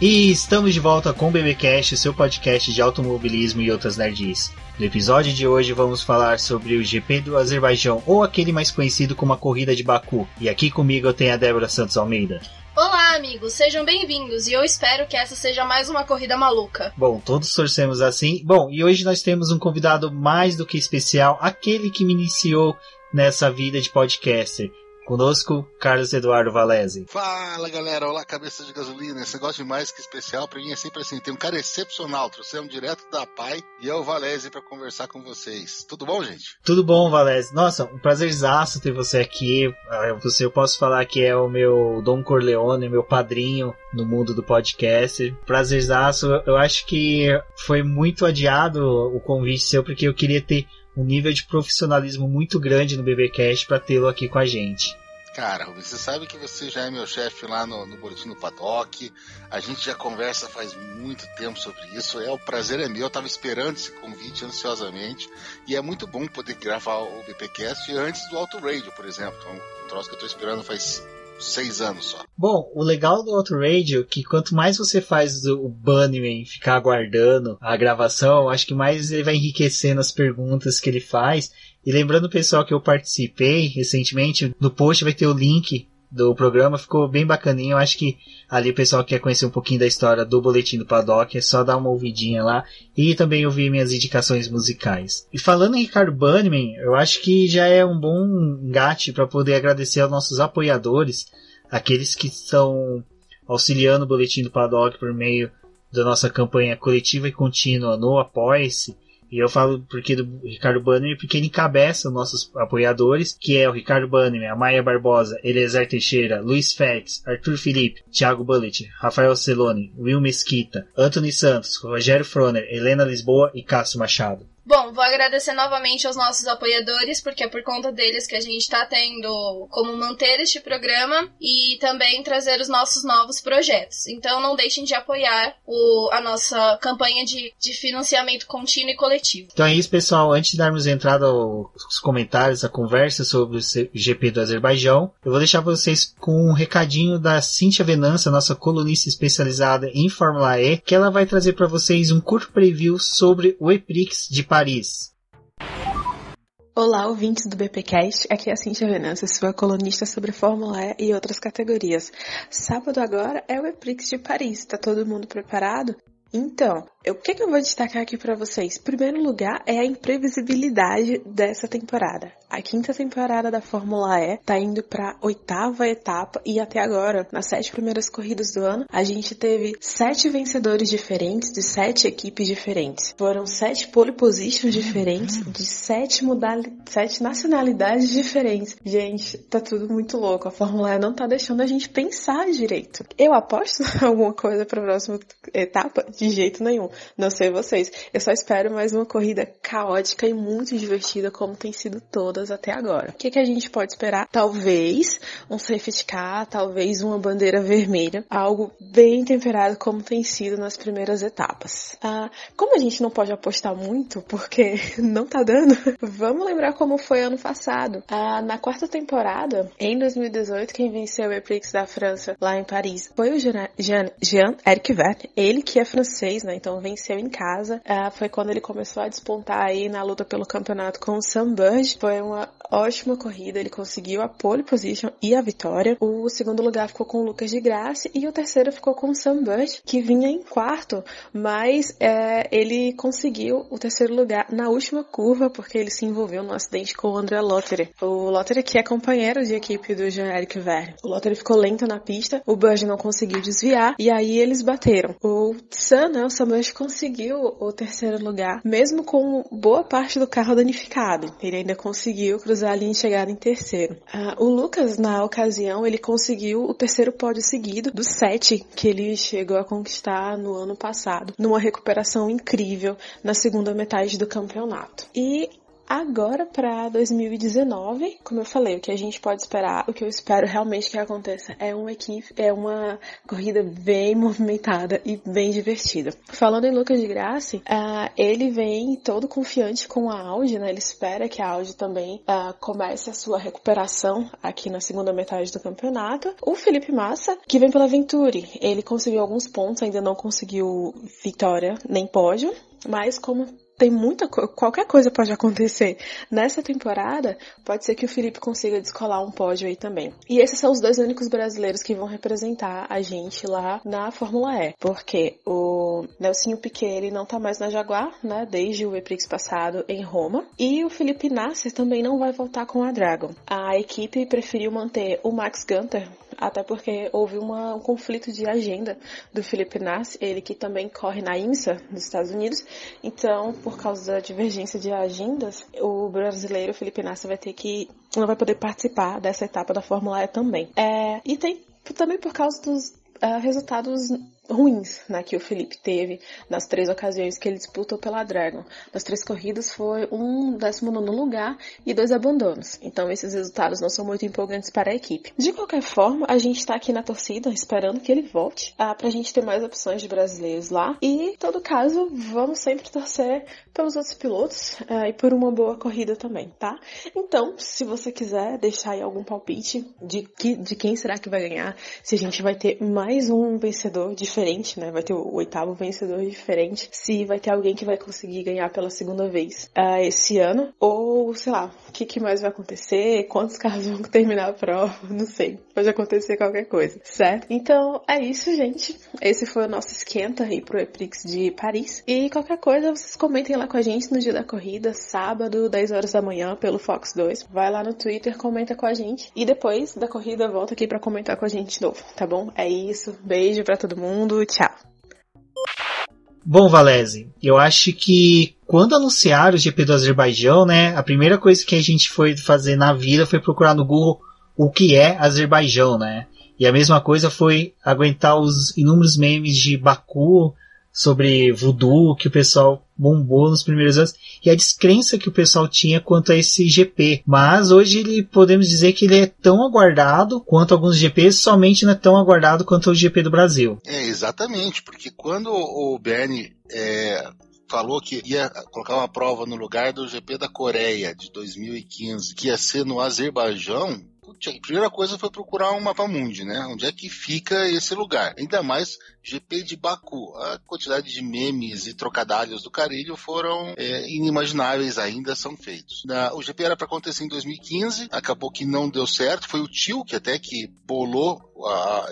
E estamos de volta com o BBcast, o seu podcast de automobilismo e outras nerds. No episódio de hoje vamos falar sobre o GP do Azerbaijão, ou aquele mais conhecido como a Corrida de Baku. E aqui comigo eu tenho a Débora Santos Almeida. Olá, amigos, sejam bem-vindos e eu espero que essa seja mais uma corrida maluca. Bom, todos torcemos assim. Bom, e hoje nós temos um convidado mais do que especial, aquele que me iniciou nessa vida de podcaster. Conosco, Carlos Eduardo Valese. Fala, galera. Olá, cabeça de gasolina. Esse negócio de mais que especial pra mim é sempre assim. Tem um cara excepcional. Trouxemos direto da PAI e é o Valese pra conversar com vocês. Tudo bom, gente? Tudo bom, Valese. Nossa, um prazerzaço ter você aqui. Eu posso falar que é o meu Dom Corleone, meu padrinho no mundo do podcast. Prazerzaço. Eu acho que foi muito adiado o convite seu, porque eu queria ter um nível de profissionalismo muito grande no BBcast para tê-lo aqui com a gente. Cara, Rubens, você sabe que você já é meu chefe lá no Boletim do Paddock. A gente já conversa faz muito tempo sobre isso. O prazer é meu. Eu tava esperando esse convite ansiosamente. E é muito bom poder gravar o BBcast antes do Auto Radio, por exemplo. Um troço que eu tô esperando faz 6 anos só. Bom, o legal do Auto Radio é que quanto mais você faz o Bunnyman ficar aguardando a gravação, acho que mais ele vai enriquecendo as perguntas que ele faz. E lembrando o pessoal que eu participei recentemente, no post vai ter o link do programa, ficou bem bacaninho. Eu acho que ali o pessoal que quer conhecer um pouquinho da história do Boletim do Paddock, é só dar uma ouvidinha lá e também ouvir minhas indicações musicais. E falando em Ricardo Bunnyman, eu acho que já é um bom engate para poder agradecer aos nossos apoiadores, aqueles que estão auxiliando o Boletim do Paddock por meio da nossa campanha coletiva e contínua no Apoia-se. E eu falo porque do Ricardo Bunnyman, porque ele encabeça os nossos apoiadores, que é o Ricardo Bunnyman, a Maia Barbosa, Eliezer Teixeira, Luiz Félix, Arthur Felipe, Thiago Bullet, Rafael Celone, Will Mesquita, Anthony Santos, Rogério Froner, Helena Lisboa e Cássio Machado. Bom, vou agradecer novamente aos nossos apoiadores, porque é por conta deles que a gente está tendo como manter este programa e também trazer os nossos novos projetos. Então não deixem de apoiar a nossa campanha de financiamento contínuo e coletivo. Então é isso, pessoal. Antes de darmos entrada aos comentários, a conversa sobre o GP do Azerbaijão, eu vou deixar vocês com um recadinho da Cíntia Venâncio, nossa colunista especializada em Fórmula E, que ela vai trazer para vocês um curto preview sobre o E-Prix de Paris. Olá, ouvintes do BPcast, aqui é a Cíntia Venâncio, sua colunista sobre Fórmula E e outras categorias. Sábado agora é o E-Prix de Paris, tá todo mundo preparado? Então, o que eu vou destacar aqui pra vocês? Em primeiro lugar, é a imprevisibilidade dessa temporada. A 5ª temporada da Fórmula E tá indo pra 8ª etapa e até agora, nas 7 primeiras corridas do ano, a gente teve 7 vencedores diferentes de 7 equipes diferentes. Foram 7 pole positions diferentes de 7 nacionalidades diferentes. Gente, tá tudo muito louco. A Fórmula E não tá deixando a gente pensar direito. Eu aposto alguma coisa pra próxima etapa? De jeito nenhum. Não sei vocês. Eu só espero mais uma corrida caótica e muito divertida como tem sido todas até agora. O que a gente pode esperar? Talvez um safety car, talvez uma bandeira vermelha. Algo bem temperado como tem sido nas primeiras etapas. Como a gente não pode apostar muito, porque não tá dando, vamos lembrar como foi ano passado. Na 4ª temporada, em 2018, quem venceu o E-Prix da França lá em Paris foi o Jean-Eric Vergne. Ele que é francês, né? Então venceu em casa. Foi quando ele começou a despontar aí na luta pelo campeonato com o Sam Burge. Foi uma ótima corrida, ele conseguiu a pole position e a vitória. O segundo lugar ficou com o Lucas de Grassi e o terceiro ficou com o Sam Burge, que vinha em quarto, mas ele conseguiu o terceiro lugar na última curva, porque ele se envolveu num acidente com o André Lotterer. O Lotterer que é companheiro de equipe do Jean-Eric Vergne. O Lotterer ficou lento na pista, o Burge não conseguiu desviar e aí eles bateram. O Sam Burge conseguiu o terceiro lugar, mesmo com boa parte do carro danificado. Ele ainda conseguiu cruzar a linha de chegada em terceiro. O Lucas, na ocasião, ele conseguiu o terceiro pódio seguido dos 7 que ele chegou a conquistar no ano passado, numa recuperação incrível na segunda metade do campeonato. E agora para 2019, como eu falei, o que a gente pode esperar, o que eu espero realmente que aconteça é uma corrida bem movimentada e bem divertida. Falando em Lucas de Grassi, ele vem todo confiante com a Audi, né? Ele espera que a Audi também comece a sua recuperação aqui na segunda metade do campeonato. O Felipe Massa, que vem pela Venturi, ele conseguiu alguns pontos, ainda não conseguiu vitória nem pódio, mas como tem qualquer coisa pode acontecer nessa temporada, pode ser que o Felipe consiga descolar um pódio aí também. E esses são os 2 únicos brasileiros que vão representar a gente lá na Fórmula E, porque o Nelsinho Piquet, ele não tá mais na Jaguar, né, desde o E-Prix passado em Roma, e o Felipe Nasser também não vai voltar com a Dragon. A equipe preferiu manter o Max Günther, até porque houve um conflito de agenda do Felipe Nasser, ele que também corre na IMSA, nos Estados Unidos. Então, por causa da divergência de agendas, o brasileiro Felipe Nasser não vai poder participar dessa etapa da Fórmula E também. E tem também por causa dos resultados ruins, né, que o Felipe teve nas 3 ocasiões que ele disputou pela Dragon. Das 3 corridas foi um 19º lugar e 2 abandonos. Então esses resultados não são muito empolgantes para a equipe. De qualquer forma, a gente está aqui na torcida esperando que ele volte pra gente ter mais opções de brasileiros lá. E, em todo caso, vamos sempre torcer pelos outros pilotos e por uma boa corrida também, tá? Então, se você quiser deixar aí algum palpite de quem será que vai ganhar, se a gente vai ter mais um vencedor diferente, né? Vai ter o 8º vencedor diferente, se vai ter alguém que vai conseguir ganhar pela segunda vez esse ano, ou sei lá, o que mais vai acontecer, quantos carros vão terminar a prova, não sei, pode acontecer qualquer coisa, certo? Então é isso, gente, esse foi o nosso esquenta aí pro E-Prix de Paris, e qualquer coisa vocês comentem lá com a gente no dia da corrida, sábado, 10 horas da manhã, pelo Fox 2, vai lá no Twitter, comenta com a gente, e depois da corrida volta aqui pra comentar com a gente de novo, tá bom? É isso, beijo pra todo mundo. Tchau. Bom, Valese, eu acho que quando anunciaram o GP do Azerbaijão, né, a primeira coisa que a gente foi fazer na vida foi procurar no Google o que é Azerbaijão, né? E a mesma coisa foi aguentar os inúmeros memes de Baku sobre voodoo que o pessoal bombou nos primeiros anos e a descrença que o pessoal tinha quanto a esse GP. Mas hoje podemos dizer que ele é tão aguardado quanto alguns GPs, somente não é tão aguardado quanto o GP do Brasil. Exatamente, porque quando o Bernie falou que ia colocar uma prova no lugar do GP da Coreia de 2015, que ia ser no Azerbaijão, a primeira coisa foi procurar um mapa mundi, né? Onde é que fica esse lugar? Ainda mais GP de Baku. A quantidade de memes e trocadilhos do Carilho foram inimagináveis, ainda são feitos. O GP era para acontecer em 2015, acabou que não deu certo. Foi o Tio que até que bolou,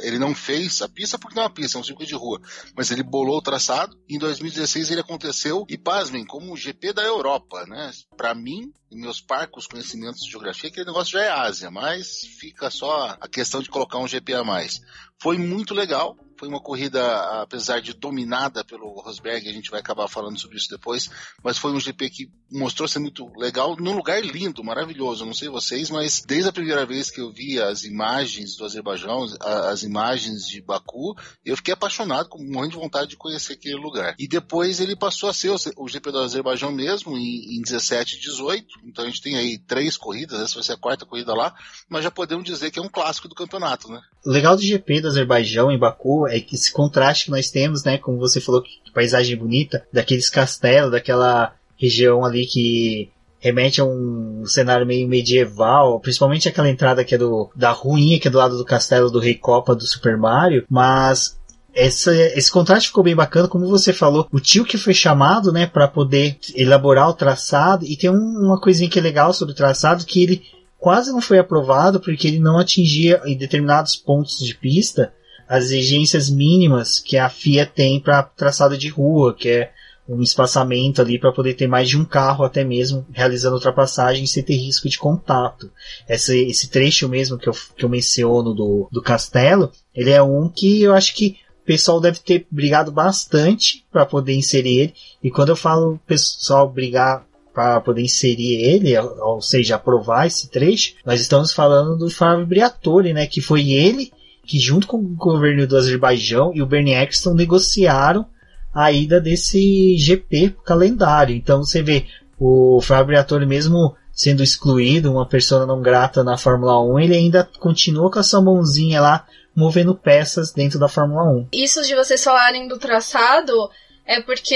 ele não fez a pista porque não é uma pista, é um circuito de rua, mas ele bolou o traçado. Em 2016 ele aconteceu e, pasmem, como o GP da Europa, né? Para mim, em meus parcos conhecimentos de geografia, aquele negócio já é Ásia, mas fica só a questão de colocar um GP a mais. Foi muito legal. Foi uma corrida, apesar de dominada pelo Rosberg, a gente vai acabar falando sobre isso depois, mas foi um GP que mostrou ser muito legal, num lugar lindo, maravilhoso. Eu não sei vocês, mas desde a primeira vez que eu vi as imagens do Azerbaijão, as imagens de Baku, eu fiquei apaixonado, morrendo de vontade de conhecer aquele lugar. E depois ele passou a ser o GP do Azerbaijão mesmo, em 17 e 18, então a gente tem aí 3 corridas, essa vai ser a 4ª corrida lá, mas já podemos dizer que é um clássico do campeonato, né? O legal do GP do Azerbaijão em Baku é que esse contraste que nós temos, né, como você falou, que paisagem bonita, daqueles castelos, daquela região ali que remete a um cenário meio medieval, principalmente aquela entrada que é da ruinha, que é do lado do castelo do Rei Copa do Super Mario, mas esse contraste ficou bem bacana, como você falou, o Tio que foi chamado, né, para poder elaborar o traçado, e tem uma coisinha que é legal sobre o traçado, que ele quase não foi aprovado, porque ele não atingia em determinados pontos de pista as exigências mínimas que a FIA tem para traçado de rua, que é um espaçamento ali para poder ter mais de um carro até mesmo realizando ultrapassagem sem ter risco de contato. Esse trecho mesmo que eu menciono do castelo, ele é um que eu acho que o pessoal deve ter brigado bastante para poder inserir ele, e quando eu falo pessoal brigar para poder inserir ele, ou seja, aprovar esse trecho, nós estamos falando do Fábio Briatore, né, que foi ele que junto com o governo do Azerbaijão e o Bernie Ecclestone negociaram a ida desse GP pro calendário. Então você vê o Fábio Briatore, mesmo sendo excluído, uma persona não grata na Fórmula 1, ele ainda continua com a sua mãozinha lá, movendo peças dentro da Fórmula 1. Isso de vocês falarem do traçado é porque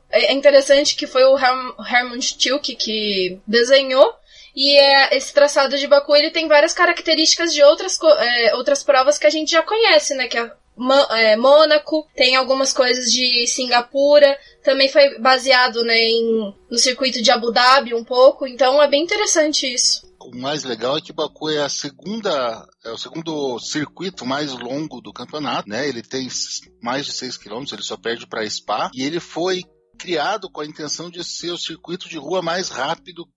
é interessante que foi o Hermann Tilke que desenhou, e esse traçado de Baku ele tem várias características de outras provas que a gente já conhece, né? Que é Mônaco, tem algumas coisas de Singapura, também foi baseado, né, no circuito de Abu Dhabi um pouco, então é bem interessante isso. O mais legal é que Baku é o segundo circuito mais longo do campeonato, né? Ele tem mais de 6 km, ele só perde para Spa, e ele foi criado com a intenção de ser o circuito de rua mais rápido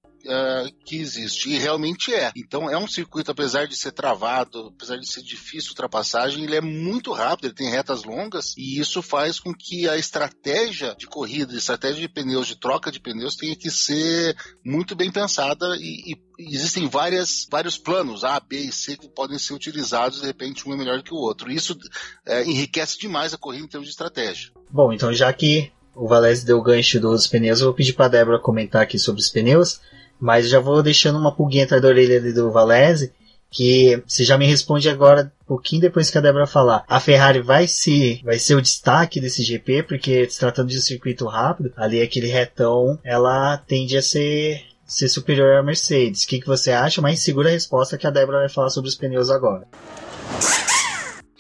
que existe, e realmente é. Então é um circuito, apesar de ser travado, apesar de ser difícil ultrapassagem, ele é muito rápido, ele tem retas longas, e isso faz com que a estratégia de corrida, a estratégia de pneus, de troca de pneus, tenha que ser muito bem pensada, e existem vários planos, A, B e C, que podem ser utilizados, de repente um é melhor que o outro. Isso enriquece demais a corrida em termos de estratégia. Bom, então já que o Valese deu o gancho dos pneus, eu vou pedir para a Débora comentar aqui sobre os pneus, mas já vou deixando uma pulguinha atrás da orelha ali do Valese, que você já me responde agora, um pouquinho depois que a Débora falar. A Ferrari vai ser o destaque desse GP, porque se tratando de um circuito rápido, ali aquele retão, ela tende a ser superior à Mercedes. O que você acha? Mas segura a resposta que a Débora vai falar sobre os pneus agora.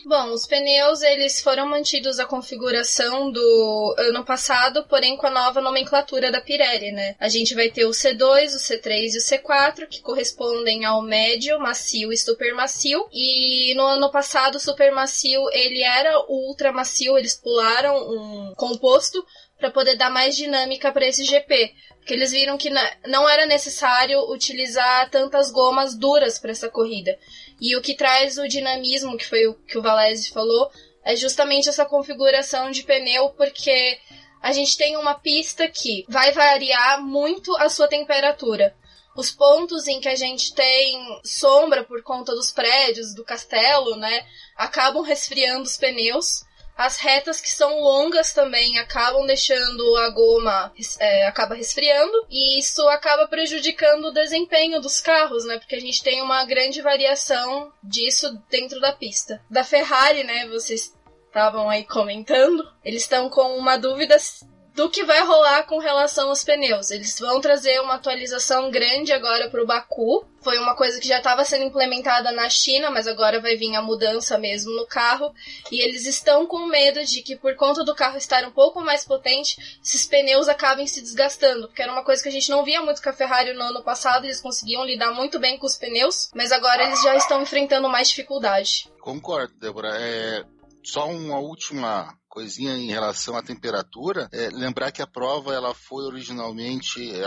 Bom, os pneus eles foram mantidos a configuração do ano passado, porém com a nova nomenclatura da Pirelli, né? A gente vai ter o C2, o C3 e o C4, que correspondem ao médio, macio e super macio. E no ano passado o super macio ele era o ultra macio, eles pularam um composto para poder dar mais dinâmica para esse GP. Porque eles viram que não era necessário utilizar tantas gomas duras para essa corrida. E o que traz o dinamismo, que foi o que o Valese falou, é justamente essa configuração de pneu, porque a gente tem uma pista que vai variar muito a sua temperatura. Os pontos em que a gente tem sombra por conta dos prédios, do castelo, né, acabam resfriando os pneus. As retas que são longas também acabam deixando a goma acaba resfriando, e isso acaba prejudicando o desempenho dos carros, né? Porque a gente tem uma grande variação disso dentro da pista. Da Ferrari, né? Vocês estavam aí comentando, eles estão com uma dúvida do que vai rolar com relação aos pneus. Eles vão trazer uma atualização grande agora para o Baku. Foi uma coisa que já estava sendo implementada na China, mas agora vai vir a mudança mesmo no carro. E eles estão com medo de que, por conta do carro estar um pouco mais potente, esses pneus acabem se desgastando. Porque era uma coisa que a gente não via muito com a Ferrari no ano passado. Eles conseguiam lidar muito bem com os pneus, mas agora eles já estão enfrentando mais dificuldade. Concordo, Débora. Só uma última coisinha em relação à temperatura, lembrar que a prova ela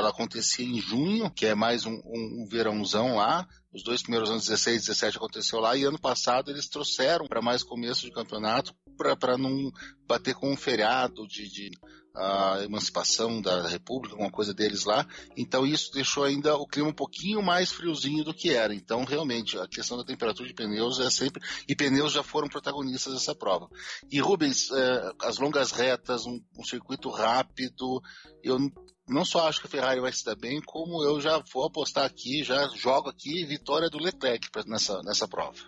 acontecia em junho, que é mais um verãozão lá. Os 2 primeiros anos, 16 e 17, aconteceu lá, e ano passado eles trouxeram para mais começo de campeonato, para não bater com um feriado de emancipação da República, alguma coisa deles lá. Então isso deixou ainda o clima um pouquinho mais friozinho do que era. Então realmente a questão da temperatura de pneus é sempre, e pneus já foram protagonistas dessa prova. E Rubens, as longas retas, um circuito rápido, eu não só acho que a Ferrari vai se dar bem, como eu já vou apostar aqui, já jogo aqui, vitória do Leclerc nessa prova.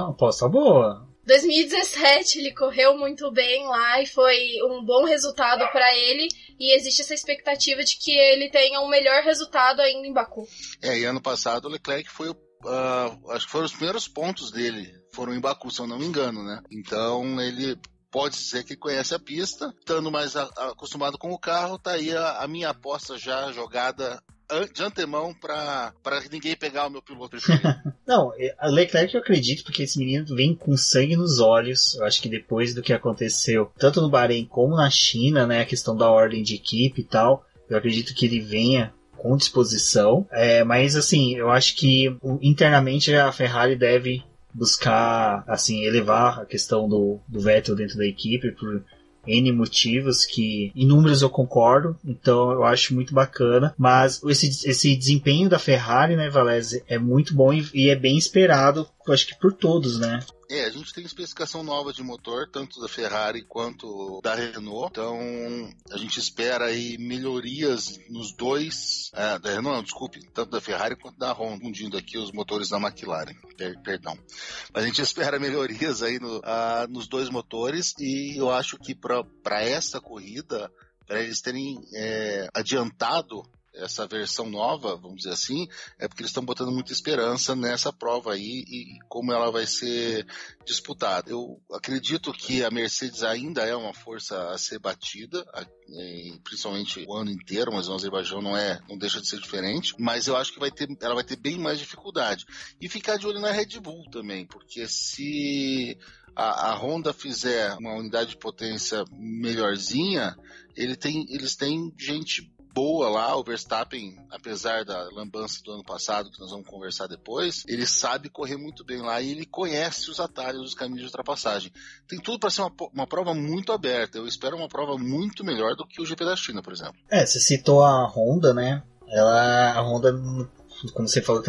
Aposta boa. 2017 ele correu muito bem lá e foi um bom resultado para ele, e existe essa expectativa de que ele tenha um melhor resultado ainda em Baku. E ano passado o Leclerc foi acho que foram os primeiros pontos dele, foram em Baku, se eu não me engano, né? Então ele pode dizer que conhece a pista, estando mais acostumado com o carro, tá aí a minha aposta já jogada de antemão para ninguém pegar o meu piloto preferido. Não, a Leclerc eu acredito, porque esse menino vem com sangue nos olhos. Eu acho que depois do que aconteceu, tanto no Bahrein como na China, né, a questão da ordem de equipe e tal, eu acredito que ele venha com disposição. Mas assim, eu acho que internamente a Ferrari deve buscar, assim, elevar a questão do Vettel dentro da equipe por N motivos que em números eu concordo, então eu acho muito bacana, mas esse desempenho da Ferrari, né, Valese, é muito bom e é bem esperado, eu acho que por todos, né? A gente tem especificação nova de motor, tanto da Ferrari quanto da Renault. Então, a gente espera aí melhorias nos dois... da Renault, não, desculpe, tanto da Ferrari quanto da Honda, fundindo aqui os motores da McLaren. Perdão. Mas a gente espera melhorias aí nos dois motores, e eu acho que para essa corrida, para eles terem adiantado essa versão nova, vamos dizer assim, é porque eles estão botando muita esperança nessa prova aí e como ela vai ser disputada. Eu acredito que a Mercedes ainda é uma força a ser batida, principalmente o ano inteiro, mas o Azerbaijão não deixa de ser diferente, mas eu acho que ela vai ter bem mais dificuldade. E ficar de olho na Red Bull também, porque se a Honda fizer uma unidade de potência melhorzinha, eles têm gente boa lá. O Verstappen, apesar da lambança do ano passado, que nós vamos conversar depois, ele sabe correr muito bem lá e ele conhece os atalhos, os caminhos de ultrapassagem. Tem tudo para ser uma prova muito aberta. Eu espero uma prova muito melhor do que o GP da China, por exemplo. Você citou a Honda, né? A Honda, como você falou,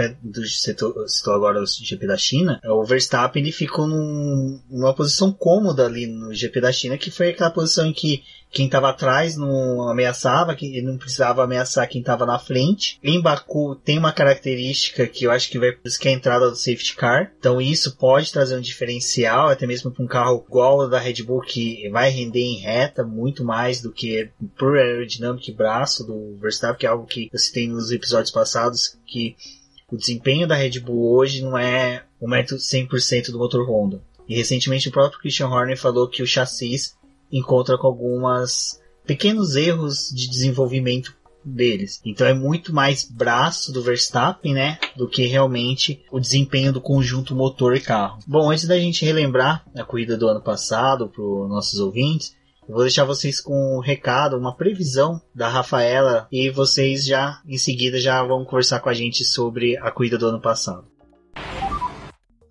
citou agora o GP da China, o Verstappen ele ficou numa posição cômoda ali no GP da China, que foi aquela posição em que quem estava atrás não ameaçava, que ele não precisava ameaçar quem estava na frente. Em Baku tem uma característica que eu acho que que é a entrada do safety car, então isso pode trazer um diferencial, até mesmo para um carro igual ao da Red Bull, que vai render em reta muito mais do que por aerodinâmica e braço do Verstappen, que é algo que eu citei nos episódios passados, que o desempenho da Red Bull hoje não é o método 100% do motor Honda. E recentemente o próprio Christian Horner falou que o chassi encontra com alguns pequenos erros de desenvolvimento deles. Então é muito mais braço do Verstappen, né, do que realmente o desempenho do conjunto motor e carro. Bom, antes da gente relembrar a corrida do ano passado para os nossos ouvintes, eu vou deixar vocês com um recado, uma previsão da Rafaela, e vocês já em seguida já vão conversar com a gente sobre a corrida do ano passado.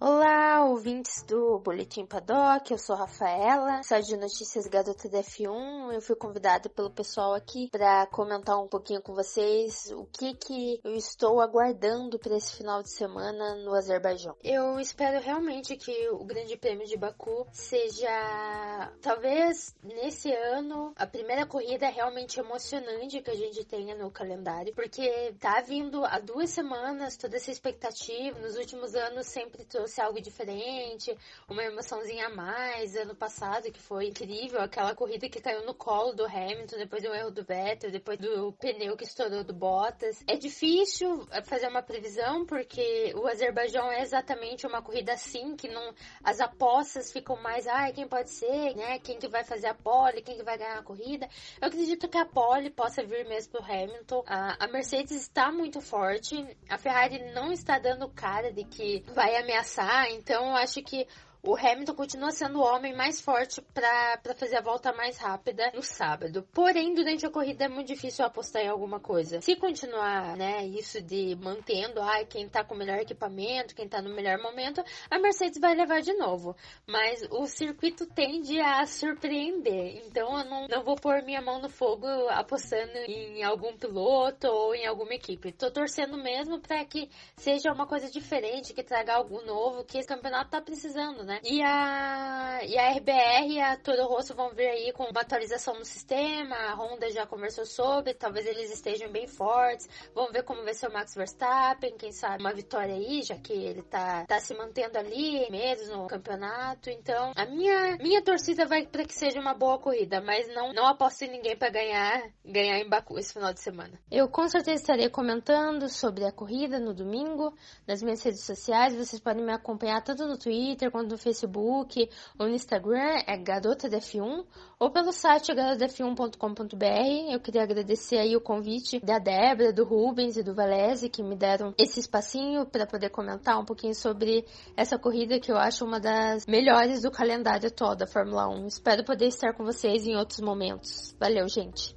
Olá, ouvintes do Boletim Paddock, eu sou a Rafaela, sou de notícias garota da F1. Eu fui convidada pelo pessoal aqui para comentar um pouquinho com vocês o que eu estou aguardando para esse final de semana no Azerbaijão. Eu espero realmente que o Grande Prêmio de Baku seja, talvez nesse ano, a primeira corrida realmente emocionante que a gente tenha no calendário, porque tá vindo há 2 semanas toda essa expectativa. Nos últimos anos sempre trouxe algo diferente, uma emoçãozinha a mais. Ano passado, que foi incrível, aquela corrida que caiu no colo do Hamilton, depois do erro do Vettel, depois do pneu que estourou do Bottas. É difícil fazer uma previsão, porque o Azerbaijão é exatamente uma corrida assim, que não, as apostas ficam mais, quem pode ser, né? Quem que vai fazer a pole, quem que vai ganhar a corrida. Eu acredito que a pole possa vir mesmo pro Hamilton. A Mercedes está muito forte, a Ferrari não está dando cara de que vai ameaçar. Então eu acho que o Hamilton continua sendo o homem mais forte para fazer a volta mais rápida no sábado. Porém, durante a corrida é muito difícil apostar em alguma coisa. Se continuar, né, isso de mantendo, quem tá com o melhor equipamento, quem tá no melhor momento, a Mercedes vai levar de novo. Mas o circuito tende a surpreender. Então eu não vou pôr minha mão no fogo apostando em algum piloto ou em alguma equipe. Tô torcendo mesmo para que seja uma coisa diferente, que traga algo novo, que esse campeonato tá precisando, né? E a RBR e a Toro Rosso vão vir aí com uma atualização no sistema. A Honda já conversou sobre, talvez eles estejam bem fortes. Vamos ver como vai ser o Max Verstappen, quem sabe uma vitória aí, já que ele tá se mantendo ali mesmo no campeonato. Então, a minha torcida vai para que seja uma boa corrida, mas não aposto em ninguém para ganhar em Baku esse final de semana. Eu com certeza estarei comentando sobre a corrida no domingo nas minhas redes sociais. Vocês podem me acompanhar tanto no Twitter quanto no Facebook ou no Instagram, é Garota da F1, ou pelo site garotadaf1.com.br. Eu queria agradecer aí o convite da Débora, do Rubens e do Valese, que me deram esse espacinho para poder comentar um pouquinho sobre essa corrida que eu acho uma das melhores do calendário atual da Fórmula 1. Espero poder estar com vocês em outros momentos. Valeu, gente!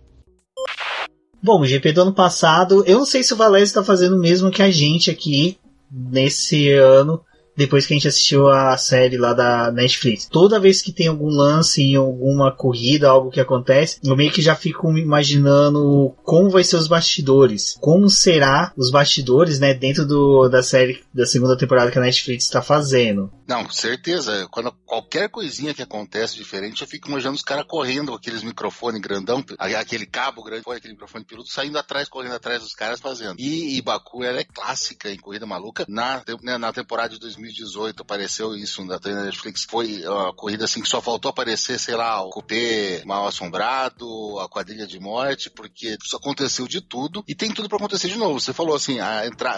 Bom, o GP do ano passado, eu não sei se o Valese está fazendo o mesmo que a gente aqui nesse ano depois que a gente assistiu a série lá da Netflix. Toda vez que tem algum lance em alguma corrida, algo que acontece, eu meio que já fico imaginando como vai ser os bastidores. Como será os bastidores, né, dentro da série da segunda temporada que a Netflix está fazendo. Não, certeza. Quando qualquer coisinha que acontece diferente, eu fico imaginando os caras correndo com aqueles microfones grandão, aquele cabo grande, aquele microfone piloto, saindo atrás, correndo atrás dos caras fazendo. E Baku, ela é clássica em Corrida Maluca. Na temporada de 2018 apareceu isso na Netflix. Foi uma corrida assim que só faltou aparecer, sei lá, o Coupé Mal Assombrado, a Quadrilha de Morte, porque isso aconteceu de tudo e tem tudo pra acontecer de novo. Você falou assim,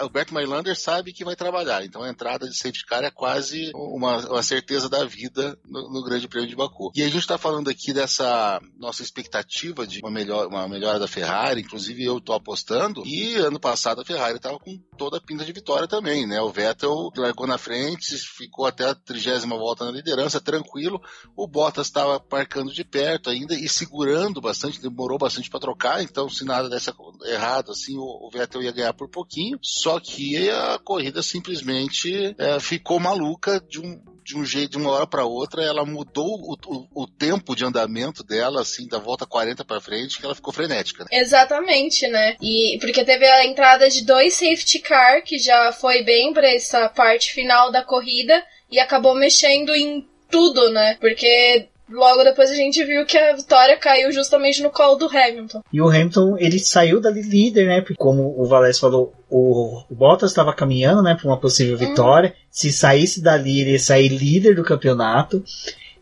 o Bert Mailander sabe que vai trabalhar, então a entrada de safety car é quase uma certeza da vida no Grande Prêmio de Baku. E a gente tá falando aqui dessa nossa expectativa de uma melhora da Ferrari, inclusive eu tô apostando, e ano passado a Ferrari tava com toda a pinta de vitória também, né? O Vettel largou na frente, ficou até a 30ª volta na liderança, tranquilo. O Bottas estava marcando de perto ainda e segurando bastante, demorou bastante para trocar, então se nada desse errado, assim, o Vettel ia ganhar por pouquinho, só que a corrida simplesmente ficou maluca de um jeito, de uma hora para outra, ela mudou o tempo de andamento dela, assim, da volta 40 para frente, que ela ficou frenética. Né? Exatamente, né? E porque teve a entrada de 2 safety car, que já foi bem para essa parte final da corrida, e acabou mexendo em tudo, né? Porque logo depois a gente viu que a vitória caiu justamente no colo do Hamilton. E o Hamilton, ele saiu dali líder, né? Porque como o Valés falou, o Bottas estava caminhando, né, para uma possível vitória. Se saísse dali, ele ia sair líder do campeonato.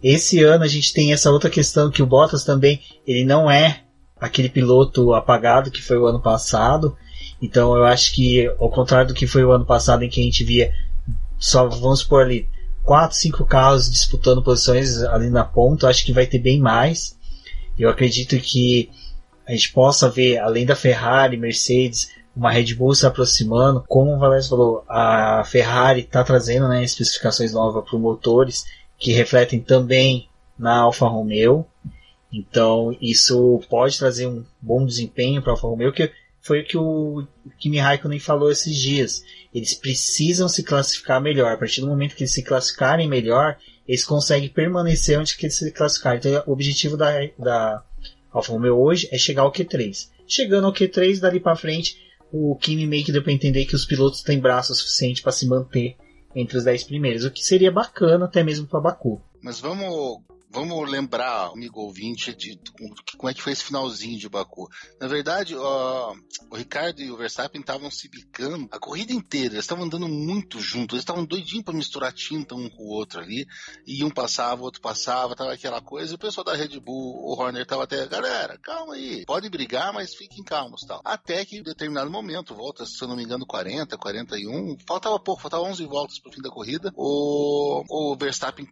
Esse ano a gente tem essa outra questão que o Bottas também, ele não é aquele piloto apagado que foi o ano passado. Então eu acho que, ao contrário do que foi o ano passado, em que a gente via só, vamos supor ali, 4, 5 carros disputando posições ali na ponta, eu acho que vai ter bem mais. Eu acredito que a gente possa ver, além da Ferrari, Mercedes, uma Red Bull se aproximando. Como o Valério falou, a Ferrari está trazendo, né, especificações novas para os motores que refletem também na Alfa Romeo. Então isso pode trazer um bom desempenho para a Alfa Romeo, que foi o que o Kimi Raikkonen falou esses dias. Eles precisam se classificar melhor. A partir do momento que eles se classificarem melhor, eles conseguem permanecer onde que eles se classificarem. Então o objetivo da Alfa Romeo hoje é chegar ao Q3. Chegando ao Q3, dali para frente, o Kimi meio que deu para entender que os pilotos têm braço suficiente para se manter entre os 10 primeiros, o que seria bacana até mesmo para Baku. Mas vamos lembrar, amigo ouvinte, de como é que foi esse finalzinho de Baku. Na verdade, o Ricardo e o Verstappen estavam se bicando a corrida inteira. Eles estavam andando muito juntos. Eles estavam doidinhos para misturar tinta um com o outro ali. E um passava, o outro passava, tava aquela coisa. E o pessoal da Red Bull, o Horner, tava até, galera, calma aí. Podem brigar, mas fiquem calmos, tal. Até que em determinado momento, volta, se eu não me engano, 40, 41, faltava pouco, faltava 11 voltas pro fim da corrida. O Verstappen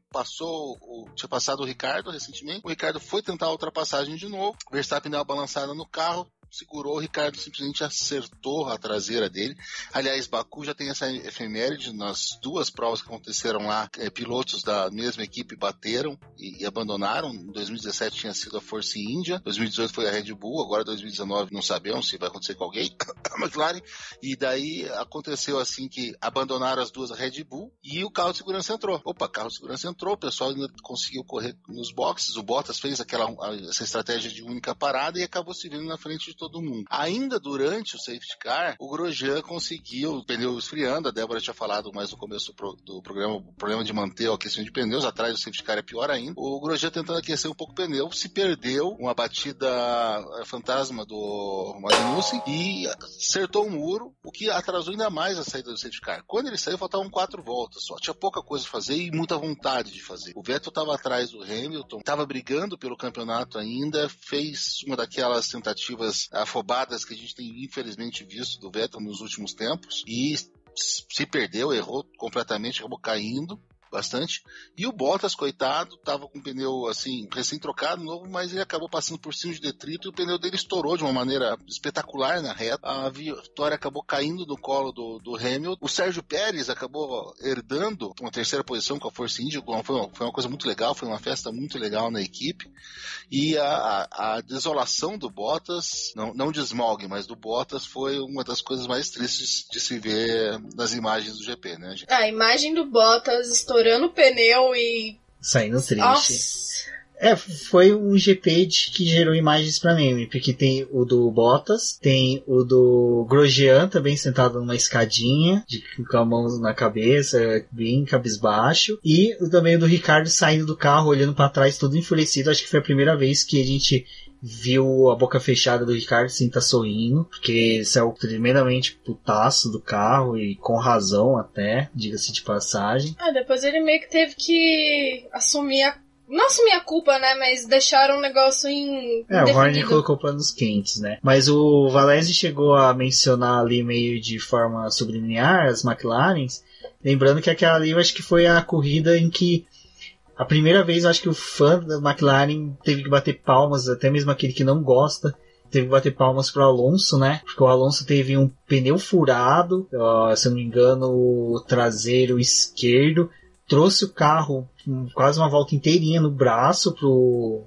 tinha passado o Ricardo recentemente. O Ricardo foi tentar a ultrapassagem de novo. O Verstappen deu uma balançada no carro, segurou, o Ricardo simplesmente acertou a traseira dele. Aliás, Baku já tem essa efeméride nas 2 provas que aconteceram lá, pilotos da mesma equipe bateram e abandonaram. Em 2017 tinha sido a Force India, 2018 foi a Red Bull, agora 2019 não sabemos se vai acontecer com alguém, a McLaren, e daí aconteceu assim que abandonaram as 2 a Red Bull e o carro de segurança entrou. Carro de segurança entrou, o pessoal ainda conseguiu correr nos boxes, o Bottas fez essa estratégia de única parada e acabou se vendo na frente de todo mundo. Ainda durante o safety car, o Grosjean conseguiu, o pneu esfriando, a Débora tinha falado mais no começo do programa, o problema de manter o aquecimento de pneus, atrás do safety car é pior ainda. O Grosjean tentando aquecer um pouco o pneu, se perdeu, uma batida fantasma do Magnussen e acertou o muro, o que atrasou ainda mais a saída do safety car. Quando ele saiu, faltavam 4 voltas só, tinha pouca coisa a fazer e muita vontade de fazer. O Vettel estava atrás do Hamilton, estava brigando pelo campeonato ainda, fez uma daquelas tentativas afobadas que a gente tem infelizmente visto do Vettel nos últimos tempos e se perdeu, errou completamente, acabou caindo bastante. E o Bottas, coitado, tava com o pneu, assim, recém-trocado, novo, mas ele acabou passando por cima de detrito e o pneu dele estourou de uma maneira espetacular na reta. A vitória acabou caindo no colo do Hamilton. O Sérgio Pérez acabou herdando uma terceira posição com a Force India. Foi uma coisa muito legal, foi uma festa muito legal na equipe. E a desolação do Bottas, não de Smog, mas do Bottas, foi uma das coisas mais tristes de se ver nas imagens do GP, né, gente? A imagem do Bottas estourando o pneu e... saindo triste. Nossa. Foi um GP que gerou imagens pra meme, porque tem o do Bottas, tem o do Grosjean também sentado numa escadinha, com a mão na cabeça, bem cabisbaixo, e também o do Ricardo saindo do carro, olhando pra trás, todo enfurecido. Acho que foi a primeira vez que a gente viu a boca fechada do Ricardo sem estar sorrindo, porque ele saiu tremendamente putaço do carro, e com razão até, diga-se de passagem. Depois ele meio que teve que não assumir a culpa, né? Mas deixaram o negócio o Horner colocou panos quentes, né? Mas o Valese chegou a mencionar ali meio de forma subliminar as McLarens, lembrando que aquela ali eu acho que foi a corrida em que a primeira vez eu acho que o fã da McLaren teve que bater palmas, até mesmo aquele que não gosta, teve que bater palmas pro Alonso, né? Porque o Alonso teve um pneu furado, se eu não me engano, o traseiro esquerdo, trouxe o carro quase uma volta inteirinha no braço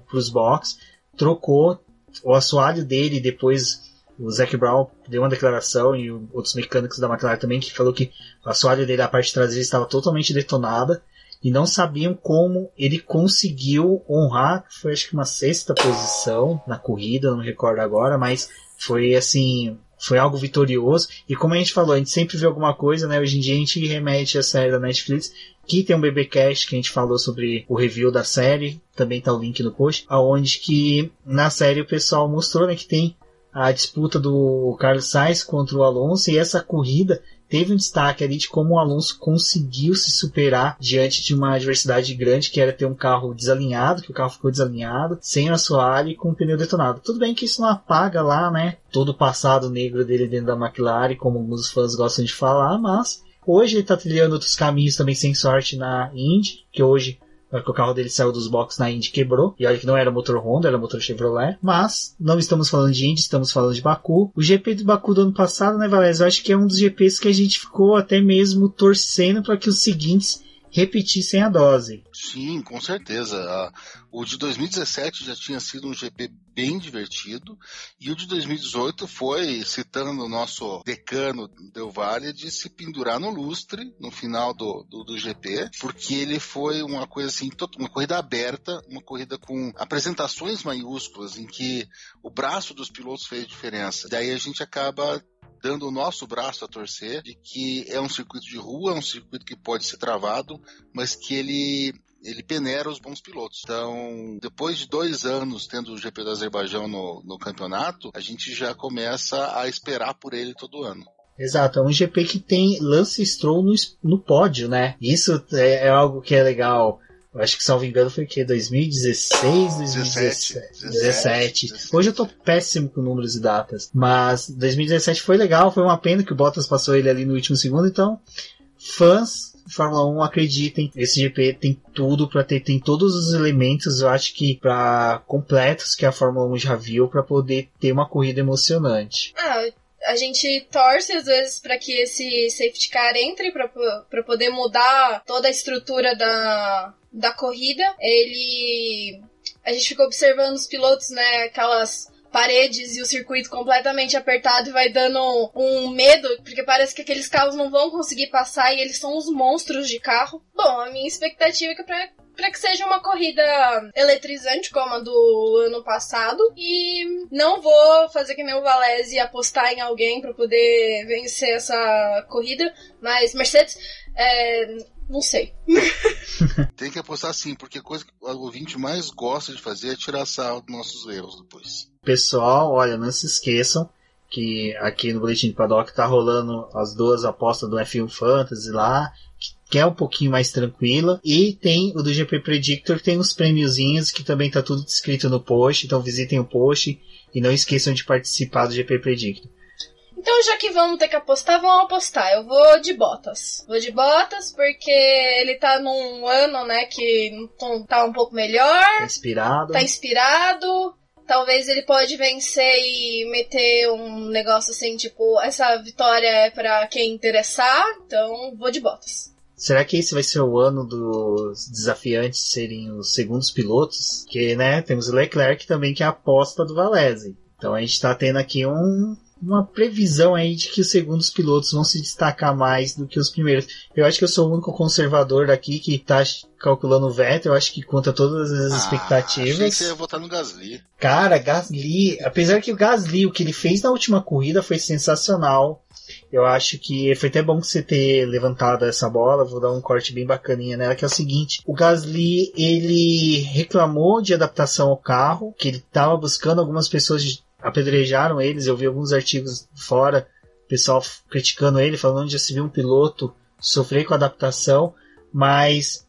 pros boxes, trocou o assoalho dele, depois o Zac Brown deu uma declaração, e outros mecânicos da McLaren também, que falou que o assoalho dele, a parte traseira, estava totalmente detonada, e não sabiam como ele conseguiu honrar, foi acho que uma 6ª posição na corrida, não me recordo agora, mas foi assim... foi algo vitorioso, e como a gente falou, a gente sempre vê alguma coisa, né? Hoje em dia a gente remete à série da Netflix, que tem um BBcast que a gente falou sobre o review da série, também tá o link no post, aonde que na série o pessoal mostrou, né, que tem a disputa do Carlos Sainz contra o Alonso, e essa corrida teve um destaque ali de como o Alonso conseguiu se superar diante de uma adversidade grande, que era ter um carro desalinhado, que o carro ficou desalinhado, sem assoalho e com o pneu detonado. Tudo bem que isso não apaga lá, né, todo o passado negro dele dentro da McLaren, como alguns fãs gostam de falar, mas hoje ele está trilhando outros caminhos também sem sorte na Indy, que hoje o carro dele saiu dos boxes na Indy, quebrou, e olha que não era motor Honda, era motor Chevrolet, mas não estamos falando de Indy, estamos falando de Baku. O GP do Baku do ano passado, né, Valério, eu acho que é um dos GPs que a gente ficou até mesmo torcendo para que os seguintes repetissem a dose. Sim, com certeza. O de 2017 já tinha sido um GP bem divertido, e o de 2018 foi, citando o nosso decano Del Valle, de se pendurar no lustre no final do GP, porque ele foi uma coisa assim, uma corrida aberta, uma corrida com apresentações maiúsculas, em que o braço dos pilotos fez diferença. Daí a gente acaba dando o nosso braço a torcer de que é um circuito de rua, é um circuito que pode ser travado, mas que ele peneira os bons pilotos. Então, depois de 2 anos tendo o GP do Azerbaijão no campeonato, a gente já começa a esperar por ele todo ano. Exato, é um GP que tem Lance Stroll no pódio, né? Isso é algo que é legal. Eu acho que, salvo engano, foi o quê? 2016, 2017. Hoje eu tô péssimo com números e datas. Mas 2017 foi legal, foi uma pena que o Bottas passou ele ali no último segundo. Então, fãs de Fórmula 1, acreditem, esse GP tem tudo pra ter, tem todos os elementos, eu acho que pra completos que a Fórmula 1 já viu, pra poder ter uma corrida emocionante. A gente torce às vezes para que esse safety car entre para poder mudar toda a estrutura da corrida. A gente fica observando os pilotos, né, aquelas paredes e o circuito completamente apertado, e vai dando um medo, porque parece que aqueles carros não vão conseguir passar e eles são os monstros de carro. Bom, a minha expectativa é que para que seja uma corrida eletrizante como a do ano passado, e não vou fazer que nem o Valese e apostar em alguém para poder vencer essa corrida, mas Mercedes, não sei. Tem que apostar sim, porque a coisa que o ouvinte mais gosta de fazer é tirar sarro dos nossos erros depois. Pessoal, olha, não se esqueçam que aqui no Boletim do Paddock tá rolando as 2 apostas do F1 Fantasy lá, que é um pouquinho mais tranquila, e tem o do GP Predictor, que tem uns prêmiozinhos que também tá tudo descrito no post, então visitem o post e não esqueçam de participar do GP Predictor. Então, já que vamos ter que apostar, vamos apostar. Eu vou de Bottas. Vou de Bottas porque ele tá num ano, né, que tá um pouco melhor. Tá inspirado. Talvez ele pode vencer e meter um negócio assim, tipo, essa vitória é pra quem interessar. Então, vou de Bottas. Será que esse vai ser o ano dos desafiantes serem os segundos pilotos? Porque, né, temos o Leclerc também, que é a aposta do Valese. Então a gente tá tendo aqui uma previsão aí de que os segundos pilotos vão se destacar mais do que os primeiros. Eu acho que eu sou o único conservador daqui que tá calculando o Vettel. Eu acho que conta todas as expectativas. Achei que você ia votar no Gasly. Cara, Gasly, apesar que o Gasly, o que ele fez na última corrida foi sensacional. Eu acho que foi até bom você ter levantado essa bola. Vou dar um corte bem bacaninha nela, que é o seguinte: o Gasly, ele reclamou de adaptação ao carro, que ele estava buscando, algumas pessoas apedrejaram eles. Eu vi alguns artigos fora, pessoal criticando ele, falando onde já se viu um piloto sofrer com a adaptação. Mas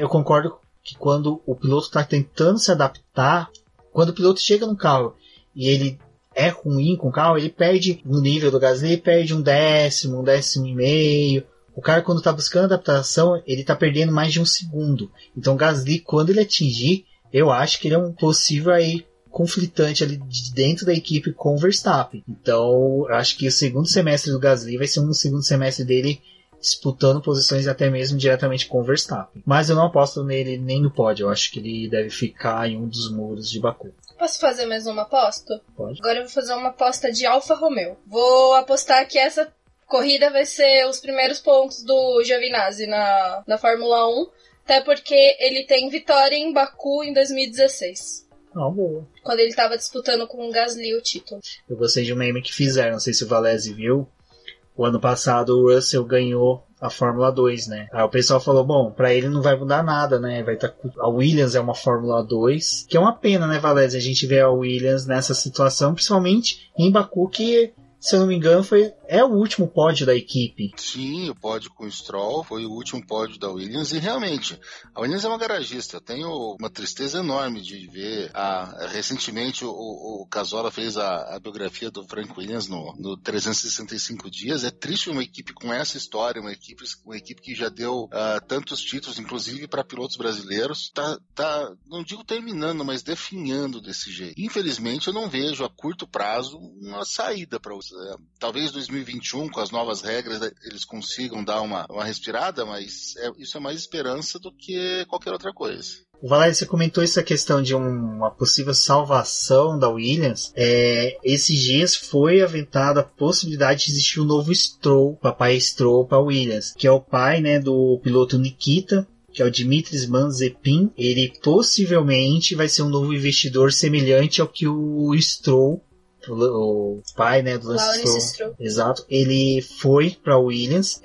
eu concordo que quando o piloto está tentando se adaptar, quando o piloto chega no carro e ele é ruim com o carro, ele perde no nível do Gasly, perde um décimo e meio. O cara, quando está buscando adaptação, ele está perdendo mais de um segundo. Então o Gasly, quando ele atingir, eu acho que ele é um possível aí conflitante ali de dentro da equipe com o Verstappen. Então eu acho que o segundo semestre do Gasly vai ser um segundo semestre dele disputando posições até mesmo diretamente com o Verstappen. Mas eu não aposto nele nem no pódio. Eu acho que ele deve ficar em um dos muros de Baku. Posso fazer mais uma aposta? Pode. Agora eu vou fazer uma aposta de Alfa Romeo. Vou apostar que essa corrida vai ser os primeiros pontos do Giovinazzi na Fórmula 1, até porque ele tem vitória em Baku em 2016. Boa. Quando ele estava disputando com o Gasly o título. Eu gostei de um meme que fizeram, não sei se o Valese viu. O ano passado o Russell ganhou a Fórmula 2, né? Aí o pessoal falou, bom, pra ele não vai mudar nada, né? A Williams é uma Fórmula 2, que é uma pena, né, Valese? A gente vê a Williams nessa situação, principalmente em Baku, que, se eu não me engano, é o último pódio da equipe. Sim, o pódio com o Stroll foi o último pódio da Williams, e realmente, a Williams é uma garagista. Eu tenho uma tristeza enorme de ver. Recentemente o Cazorla fez a biografia do Frank Williams no 365 dias. É triste uma equipe com essa história, uma equipe que já deu tantos títulos, inclusive para pilotos brasileiros, tá, não digo terminando, mas definhando desse jeito. Infelizmente, eu não vejo a curto prazo uma saída para talvez 2021, com as novas regras, eles consigam dar uma respirada, mas isso é mais esperança do que qualquer outra coisa. O Valério, você comentou essa questão de uma possível salvação da Williams. Esses dias foi aventada a possibilidade de existir um novo Stroll, papai Stroll para Williams, que é o pai, né, do piloto Nikita, que é o Dimitris Mazepin. Ele possivelmente vai ser um novo investidor semelhante ao que o Stroll, o pai, né, do Lance Stroll, exato, ele foi para Williams.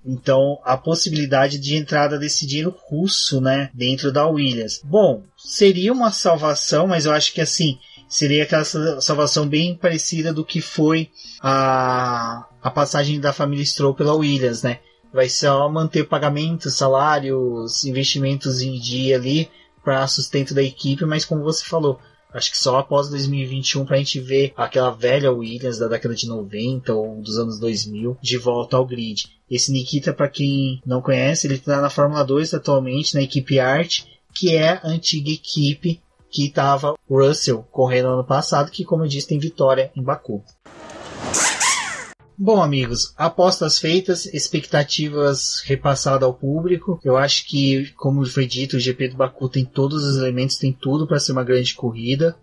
Então a possibilidade de entrada desse dinheiro russo, né, dentro da Williams. Bom, seria uma salvação, mas eu acho que assim seria aquela salvação bem parecida do que foi a passagem da família Stroll pela Williams, né? Vai só manter pagamentos, salários, investimentos em dia ali para sustento da equipe, mas como você falou, acho que só após 2021 pra gente ver aquela velha Williams da década de 90 ou dos anos 2000 de volta ao grid. Esse Nikita, para quem não conhece, ele tá na Fórmula 2 atualmente, na equipe Art, que é a antiga equipe que estava o Russell correndo no ano passado, que, como eu disse, tem vitória em Baku. Bom, amigos, apostas feitas, expectativas repassadas ao público. Eu acho que, como foi dito, o GP do Baku tem todos os elementos, tem tudo para ser uma grande corrida.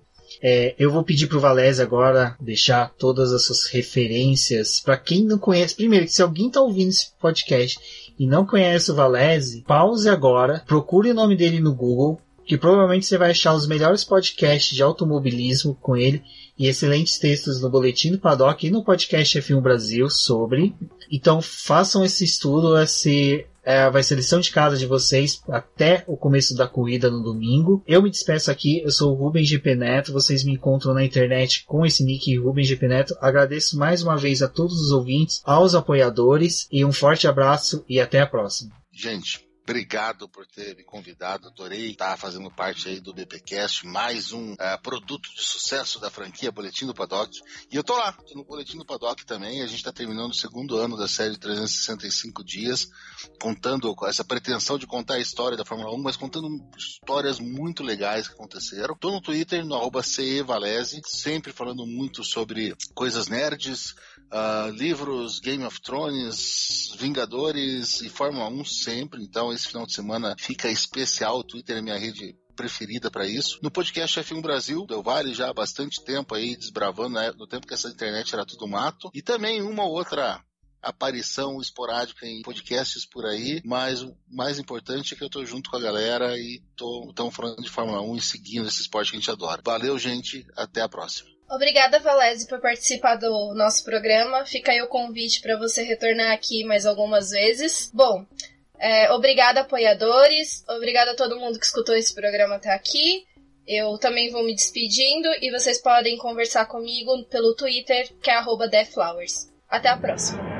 Eu vou pedir para o Valese agora deixar todas as suas referências. Para quem não conhece, primeiro, que se alguém está ouvindo esse podcast e não conhece o Valese, pause agora, procure o nome dele no Google, que provavelmente você vai achar os melhores podcasts de automobilismo com ele e excelentes textos no Boletim do Paddock e no podcast F1 Brasil sobre. Então façam esse estudo, vai ser lição de casa de vocês até o começo da corrida no domingo. Eu me despeço aqui, eu sou o Rubens GP Neto, vocês me encontram na internet com esse nick Rubens GP Neto. Agradeço mais uma vez a todos os ouvintes, aos apoiadores, e um forte abraço e até a próxima. Gente, obrigado por ter me convidado, adorei estar fazendo parte aí do BPcast, mais um produto de sucesso da franquia Boletim do Paddock. E eu tô no Boletim do Paddock também, a gente está terminando o segundo ano da série 365 dias, contando com essa pretensão de contar a história da Fórmula 1, mas contando histórias muito legais que aconteceram. Tô no Twitter, no @cevalese, sempre falando muito sobre coisas nerds, livros, Game of Thrones, Vingadores e Fórmula 1 sempre. Então esse final de semana fica especial, o Twitter é minha rede preferida para isso. No podcast F1 Brasil, Del Valle já há bastante tempo aí desbravando, né, no tempo que essa internet era tudo mato, e também uma outra aparição esporádica em podcasts por aí, mas o mais importante é que eu tô junto com a galera e tão falando de Fórmula 1 e seguindo esse esporte que a gente adora. Valeu, gente, até a próxima. Obrigada, Valese, por participar do nosso programa. Fica aí o convite para você retornar aqui mais algumas vezes. Bom, obrigada, apoiadores. Obrigada a todo mundo que escutou esse programa até aqui. Eu também vou me despedindo e vocês podem conversar comigo pelo Twitter, que é @theflowers. Até a próxima.